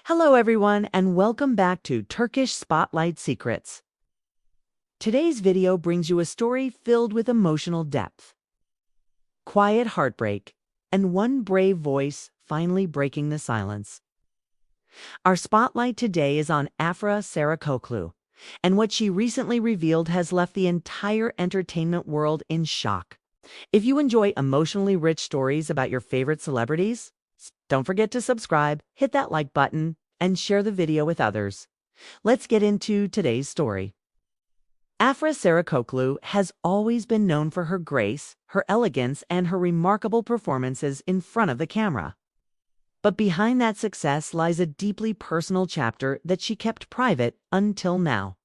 Hello everyone and welcome back to Turkish Spotlight Secrets. Today's video brings you a story filled with emotional depth, quiet heartbreak, and one brave voice finally breaking the silence. Our spotlight today is on Afra Sarıkoklu, and what she recently revealed has left the entire entertainment world in shock. If you enjoy emotionally rich stories about your favorite celebrities, don't forget to subscribe, hit that like button, and share the video with others. Let's get into today's story. Afra Sarıkoklu has always been known for her grace, her elegance, and her remarkable performances in front of the camera. But behind that success lies a deeply personal chapter that she kept private until now.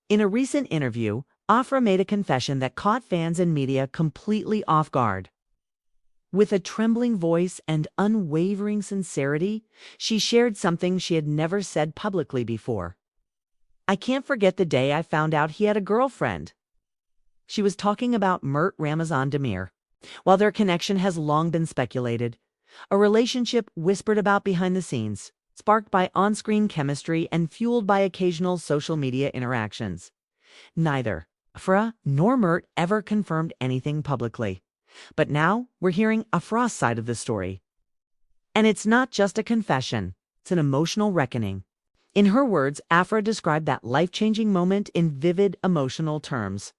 In a recent interview, Afra made a confession that caught fans and media completely off guard. With a trembling voice and unwavering sincerity, she shared something she had never said publicly before. "I can't forget the day I found out he had a girlfriend." She was talking about Mert Ramazan Demir. While their connection has long been speculated, a relationship whispered about behind the scenes, sparked by on-screen chemistry and fueled by occasional social media interactions. Neither Afra nor Mert ever confirmed anything publicly. But now we're hearing Afra's side of the story. And it's not just a confession, it's an emotional reckoning. In her words, Afra described that life-changing moment in vivid emotional terms.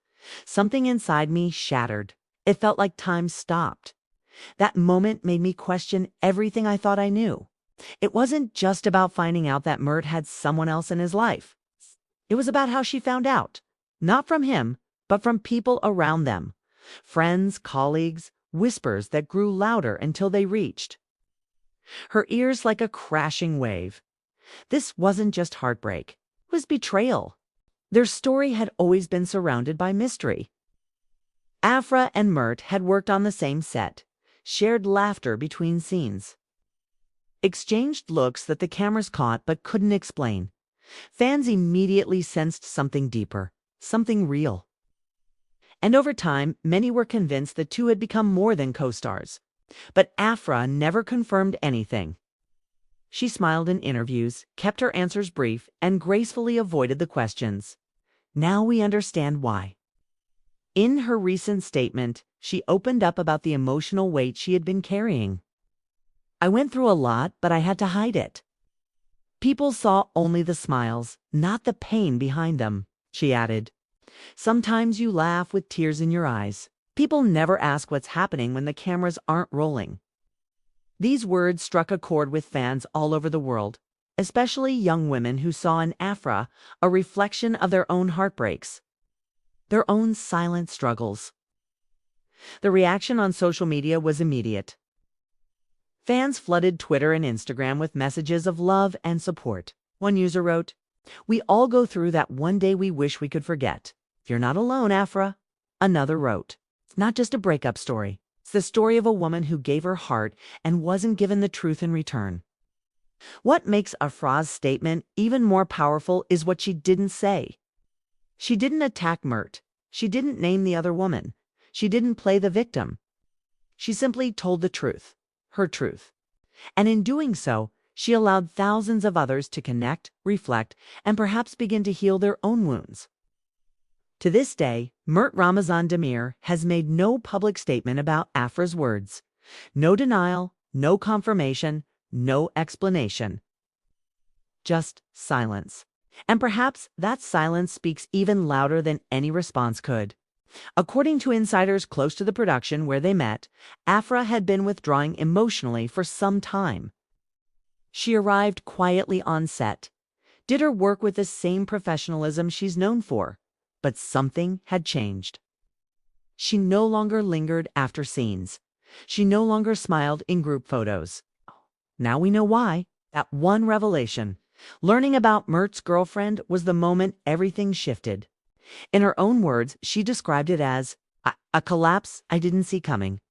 "Something inside me shattered. It felt like time stopped. That moment made me question everything I thought I knew. It wasn't just about finding out that Mert had someone else in his life. It was about how she found out, not from him, but from people around them. Friends, colleagues, whispers that grew louder until they reached her ears like a crashing wave. This wasn't just heartbreak, it was betrayal. Their story had always been surrounded by mystery. Afra and Mert had worked on the same set, shared laughter between scenes, exchanged looks that the cameras caught but couldn't explain. Fans immediately sensed something deeper, something real. And over time, many were convinced the two had become more than co-stars. But Afra never confirmed anything. She smiled in interviews, kept her answers brief, and gracefully avoided the questions. Now we understand why. In her recent statement, she opened up about the emotional weight she had been carrying. "I went through a lot, but I had to hide it. People saw only the smiles, not the pain behind them," she added. "Sometimes you laugh with tears in your eyes. People never ask what's happening when the cameras aren't rolling." These words struck a chord with fans all over the world, especially young women who saw in Afra a reflection of their own heartbreaks, their own silent struggles. The reaction on social media was immediate. Fans flooded Twitter and Instagram with messages of love and support. One user wrote, "We all go through that one day we wish we could forget. You're not alone, Afra." Another wrote, "It's not just a breakup story. It's the story of a woman who gave her heart and wasn't given the truth in return." What makes Afra's statement even more powerful is what she didn't say. She didn't attack Mert. She didn't name the other woman. She didn't play the victim. She simply told the truth, her truth. And in doing so, she allowed thousands of others to connect, reflect, and perhaps begin to heal their own wounds. To this day, Mert Ramazan Demir has made no public statement about Afra's words. No denial, no confirmation, no explanation. Just silence. And perhaps that silence speaks even louder than any response could. According to insiders close to the production where they met, Afra had been withdrawing emotionally for some time. She arrived quietly on set, did her work with the same professionalism she's known for. But something had changed. She no longer lingered after scenes. She no longer smiled in group photos. Now we know why. That one revelation, learning about Mert's girlfriend, was the moment everything shifted. In her own words, she described it as a collapse I didn't see coming.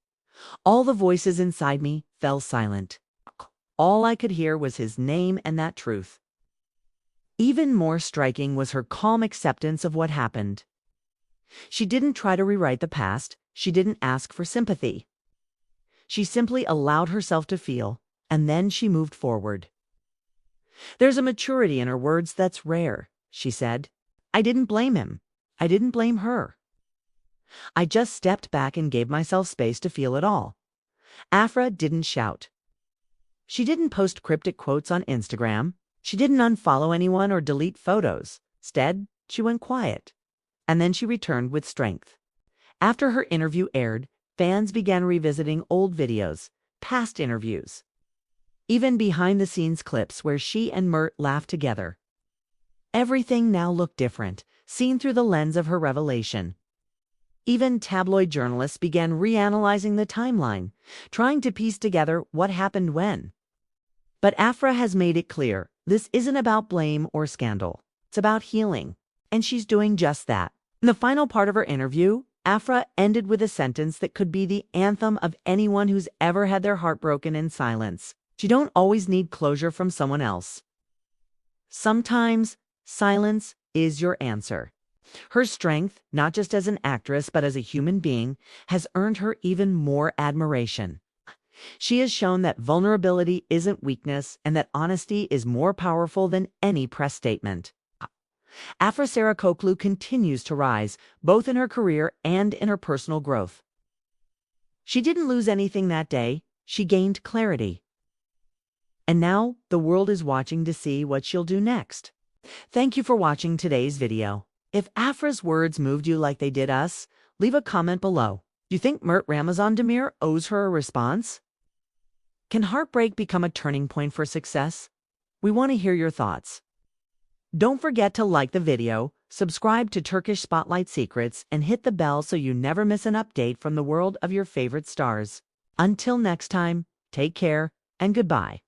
All the voices inside me fell silent. All I could hear was his name and that truth. Even more striking was her calm acceptance of what happened. She didn't try to rewrite the past. She didn't ask for sympathy. She simply allowed herself to feel, and then she moved forward. There's a maturity in her words that's rare, she said. I didn't blame him. I didn't blame her. I just stepped back and gave myself space to feel it all. Afra didn't shout. She didn't post cryptic quotes on Instagram. She didn't unfollow anyone or delete photos. Instead, she went quiet. And then she returned with strength. After her interview aired, fans began revisiting old videos, past interviews, even behind-the-scenes clips where she and Mert laughed together. Everything now looked different, seen through the lens of her revelation. Even tabloid journalists began reanalyzing the timeline, trying to piece together what happened when. But Afra has made it clear, this isn't about blame or scandal. It's about healing, and she's doing just that. In the final part of her interview, Afra ended with a sentence that could be the anthem of anyone who's ever had their heart broken in silence. You don't always need closure from someone else. Sometimes, silence is your answer. Her strength, not just as an actress but as a human being, has earned her even more admiration. She has shown that vulnerability isn't weakness and that honesty is more powerful than any press statement. Afra Sarıkoglu continues to rise, both in her career and in her personal growth. She didn't lose anything that day. She gained clarity. And now, the world is watching to see what she'll do next. Thank you for watching today's video. If Afra's words moved you like they did us, leave a comment below. Do you think Mert Ramazan Demir owes her a response? Can heartbreak become a turning point for success? We want to hear your thoughts. Don't forget to like the video, subscribe to Turkish Spotlight Secrets, and hit the bell so you never miss an update from the world of your favorite stars. Until next time, take care and goodbye.